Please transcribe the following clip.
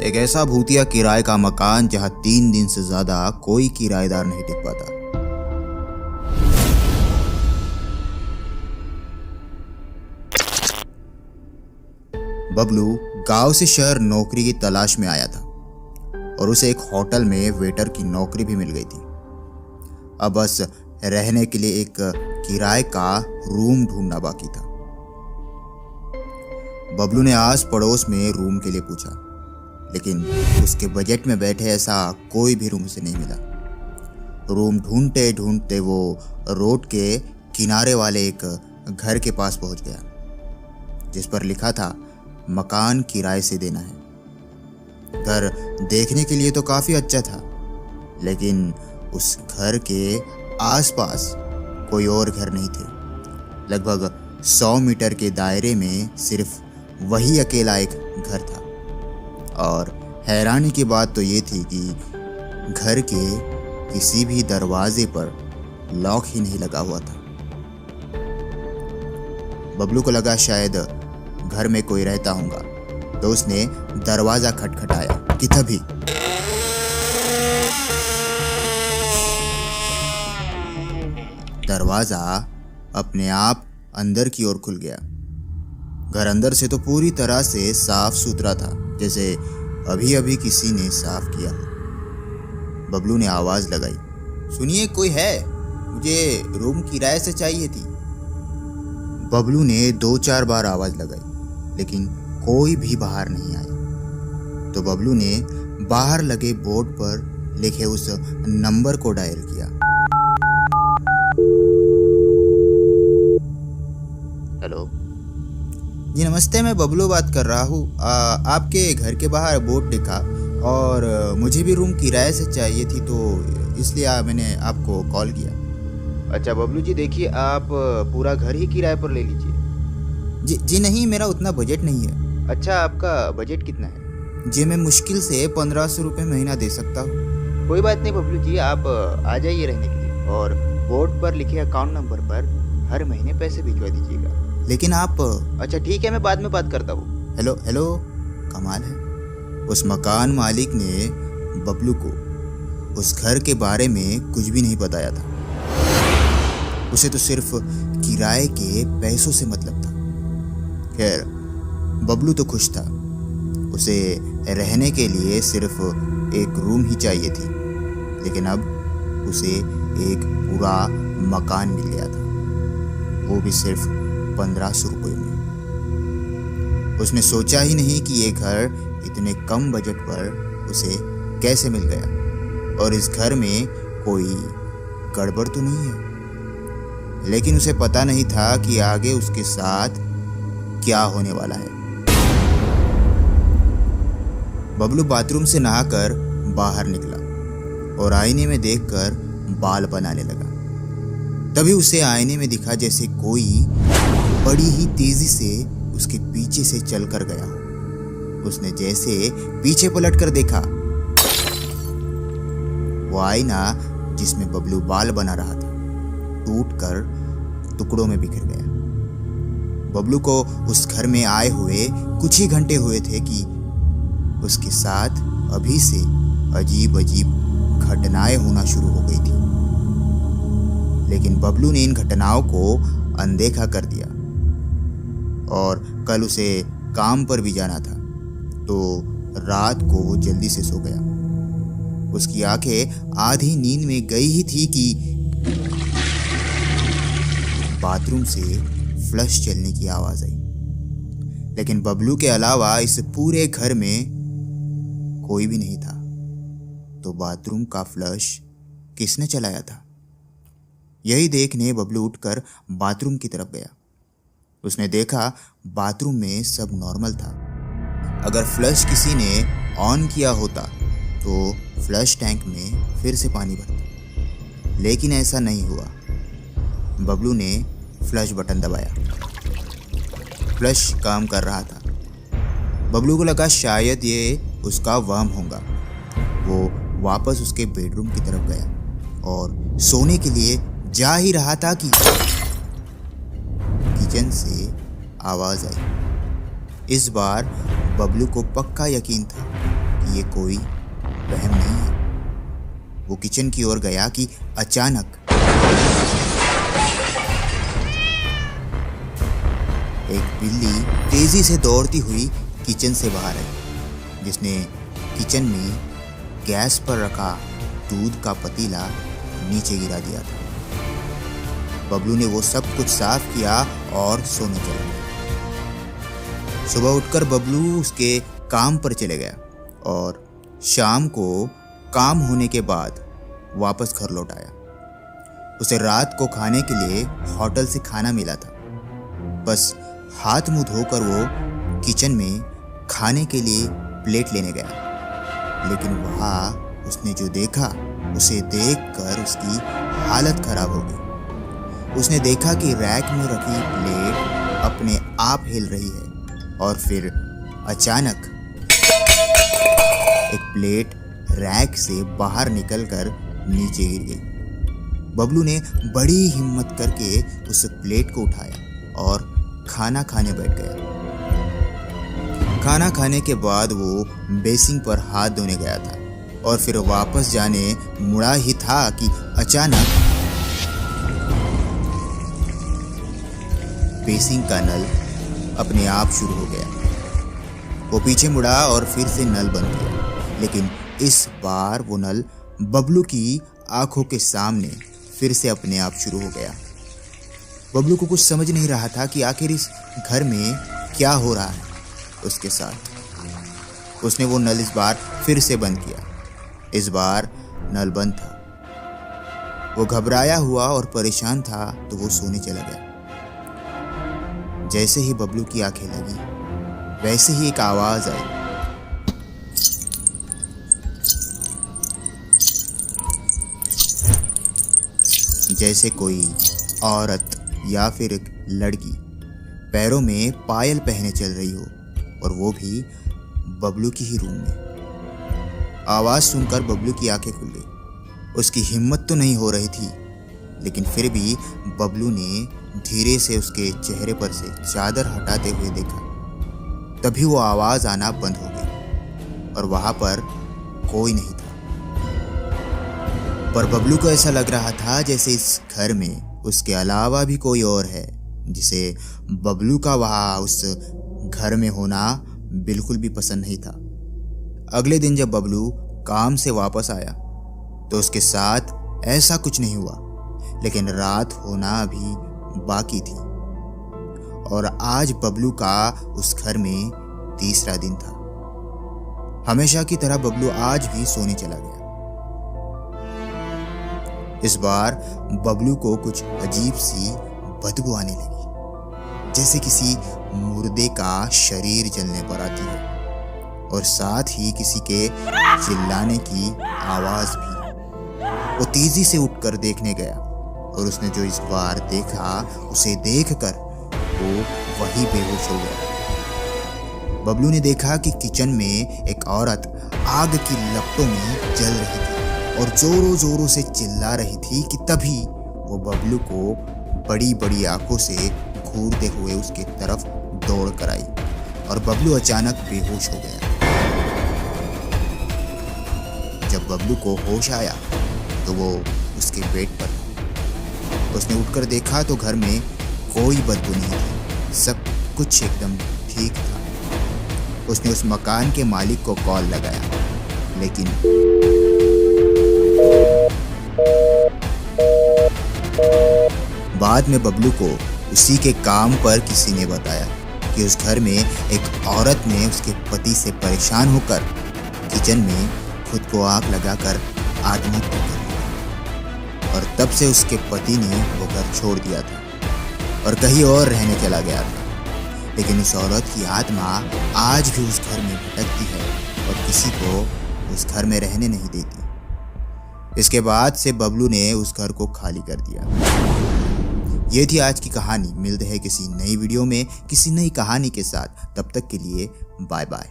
एक ऐसा भूतिया किराए का मकान जहां 3 दिन से ज्यादा कोई किराएदार नहीं टिक पाता। बबलू गांव से शहर नौकरी की तलाश में आया था और उसे एक होटल में वेटर की नौकरी भी मिल गई थी। अब बस रहने के लिए एक किराए का रूम ढूंढना बाकी था। बबलू ने आस पड़ोस में रूम के लिए पूछा, लेकिन उसके बजट में बैठे ऐसा कोई भी रूम उसे नहीं मिला। रूम ढूंढते ढूंढते वो रोड के किनारे वाले एक घर के पास पहुंच गया, जिस पर लिखा था मकान किराए से देना है। घर देखने के लिए तो काफी अच्छा था, लेकिन उस घर के आसपास कोई और घर नहीं थे। लगभग 100 मीटर के दायरे में सिर्फ वही अकेला एक घर था। और हैरानी की बात तो ये थी कि घर के किसी भी दरवाजे पर लॉक ही नहीं लगा हुआ था। बबलू को लगा शायद घर में कोई रहता होगा, तो उसने दरवाजा खटखटाया कि तभी दरवाजा अपने आप अंदर की ओर खुल गया। घर अंदर से तो पूरी तरह से साफ सुथरा था, जैसे अभी अभी किसी ने साफ किया हो। बबलू ने आवाज लगाई, सुनिए, कोई है? मुझे रूम किराए से चाहिए थी। बबलू ने 2-4 बार आवाज लगाई, लेकिन कोई भी बाहर नहीं आया। तो बबलू ने बाहर लगे बोर्ड पर लिखे उस नंबर को डायल किया। हेलो जी, नमस्ते, मैं बबलू बात कर रहा हूँ। आपके घर के बाहर बोर्ड दिखा और मुझे भी रूम किराए से चाहिए थी, तो इसलिए मैंने आपको कॉल किया। अच्छा बबलू जी, देखिए आप पूरा घर ही किराए पर ले लीजिए। जी नहीं, मेरा उतना बजट नहीं है। अच्छा, आपका बजट कितना है? जी, मैं मुश्किल से 1500 रुपये महीना दे सकता हूँ। कोई बात नहीं बबलू जी, आप आ जाइए रहने के लिए और बोर्ड पर लिखे अकाउंट नंबर पर हर महीने पैसे भिजवा दीजिएगा। लेकिन आप... अच्छा ठीक है, मैं बाद में बात करता हूँ। हेलो, कमाल है। उस मकान मालिक ने बबलू को उस घर के बारे में कुछ भी नहीं बताया था। उसे तो सिर्फ किराए के पैसों से मतलब था। खैर, बबलू तो खुश था। उसे रहने के लिए सिर्फ एक रूम ही चाहिए थी, लेकिन अब उसे एक पूरा मकान मिल गया था, वो भी सिर्फ 1500 रुपये में। उसने सोचा ही नहीं कि ये घर इतने कम बजट पर उसे कैसे मिल गया, और इस घर में कोई गड़बड़ तो नहीं है। लेकिन उसे पता नहीं था कि आगे उसके साथ क्या होने वाला है। बबलू बाथरूम से नहाकर बाहर निकला और आईने में देखकर बाल बनाने लगा। तभी उसे आईने में दिखा जैसे कोई बड़ी ही तेजी से उसके पीछे से चलकर गया हो। उसने जैसे पीछे पलटकर देखा, वो आईना जिसमें बबलू बाल बना रहा था टूटकर टुकड़ों में बिखर गया। बबलू को उस घर में आए हुए कुछ ही घंटे हुए थे कि उसके साथ अभी से अजीब अजीब घटनाएं होना शुरू हो गई थी। लेकिन बबलू ने इन घटनाओं को अनदेखा कर दिया, और कल उसे काम पर भी जाना था, तो रात को वो जल्दी से सो गया। उसकी आंखें आधी नींद में गई ही थी कि बाथरूम से फ्लश चलने की आवाज आई। लेकिन बबलू के अलावा इस पूरे घर में कोई भी नहीं था। तो बाथरूम का फ्लश किसने चलाया था? यही देखने बबलू उठकर बाथरूम की तरफ गया। उसने देखा बाथरूम में सब नॉर्मल था। अगर फ्लश किसी ने ऑन किया होता तो फ्लश टैंक में फिर से पानी भरता, लेकिन ऐसा नहीं हुआ। बबलू ने फ्लश बटन दबाया। फ्लश काम कर रहा था। बबलू को लगा शायद ये उसका वर्म होगा। वो वापस उसके बेडरूम की तरफ गया और सोने के लिए जा ही रहा था कि किचन से आवाज आई। इस बार बबलू को पक्का यकीन था कि ये कोई वहम नहीं है। वो किचन की ओर गया कि अचानक एक बिल्ली तेजी से दौड़ती हुई किचन से बाहर आई, जिसने किचन में गैस पर रखा दूध का पतीला नीचे गिरा दिया था। बबलू ने वो सब कुछ साफ किया और सोने चला गया। सुबह उठकर बबलू उसके काम पर चले गया और शाम को काम होने के बाद वापस घर लौट आया। उसे रात को खाने के लिए होटल से खाना मिला था। बस हाथ मुंह धोकर वो किचन में खाने के लिए प्लेट लेने गया, लेकिन वहाँ उसने जो देखा उसे देखकर उसकी हालत खराब हो गई। उसने देखा कि रैक में रखी प्लेट अपने आप हिल रही है और फिर अचानक एक प्लेट रैक से बाहर निकलकर नीचे गिर गई। बबलू ने बड़ी हिम्मत करके उस प्लेट को उठाया और खाना खाने बैठ गया। खाना खाने के बाद वो बेसिन पर हाथ धोने गया था और फिर वापस जाने मुड़ा ही था कि अचानक बेसिन का नल अपने आप शुरू हो गया। वो पीछे मुड़ा और फिर से नल बंद किया, लेकिन इस बार वो नल बबलू की आंखों के सामने फिर से अपने आप शुरू हो गया। बबलू को कुछ समझ नहीं रहा था कि आखिर इस घर में क्या हो रहा है उसके साथ। उसने वो नल इस बार फिर से बंद किया। इस बार नल बंद था। वो घबराया हुआ और परेशान था तो वो सोने चला गया। जैसे ही बबलू की आंखें लगी, वैसे ही एक आवाज आई। जैसे कोई औरत या फिर एक लड़की पैरों में पायल पहने चल रही हो, और वो भी बबलू की ही रूम में। आवाज सुनकर बबलू की आंखें खुल गई। उसकी हिम्मत तो नहीं हो रही थी, लेकिन फिर भी बबलू ने धीरे से उसके चेहरे पर से चादर हटाते हुए देखा। तभी वो आवाज आना बंद हो गई और वहां पर कोई नहीं था। पर बबलू को ऐसा लग रहा था जैसे इस घर में उसके अलावा भी कोई और है, जिसे बबलू का वहां उस घर में होना बिल्कुल भी पसंद नहीं था। अगले दिन जब बबलू काम से वापस आया तो उसके साथ ऐसा कुछ नहीं हुआ, लेकिन रात होना अभी बाकी थी और आज बबलू का उस घर में तीसरा दिन था। हमेशा की तरह बबलू आज भी सोने चला गया। इस बार बबलू को कुछ अजीब सी बदबू आने लगी, जैसे किसी मुर्दे का शरीर जलने पर आती है, और साथ ही किसी के चिल्लाने की आवाज भी। वो तेजी से उठकर देखने गया और उसने जो इस बार देखा उसे देखकर वो वही बेहोश हो गया। बबलू ने देखा कि किचन में एक औरत आग की लपटों में जल रही थी और जोरों जोरों से चिल्ला रही थी कि तभी वो बबलू को बड़ी बड़ी आंखों से घूरते हुए उसके तरफ दौड़ कर आई और बबलू अचानक बेहोश हो गया। जब बबलू को होश आया तो वो उसके बेड पर था। उसने उठकर देखा तो घर में कोई बदबू नहीं थी, सब कुछ एकदम ठीक था। उसने उस मकान के मालिक को कॉल लगाया, लेकिन बाद में बबलू को उसी के काम पर किसी ने बताया कि उस घर में एक औरत ने उसके पति से परेशान होकर किचन में खुद को आग लगाकर आत्महत्या कर ली और तब से उसके पति ने वो घर छोड़ दिया था और कहीं और रहने चला गया था। लेकिन उस औरत की आत्मा आज भी उस घर में भटकती है और किसी को उस घर में रहने नहीं देती। इसके बाद से बबलू ने उस घर को खाली कर दिया। ये थी आज की कहानी। मिलते हैं किसी नई वीडियो में किसी नई कहानी के साथ। तब तक के लिए बाय बाय।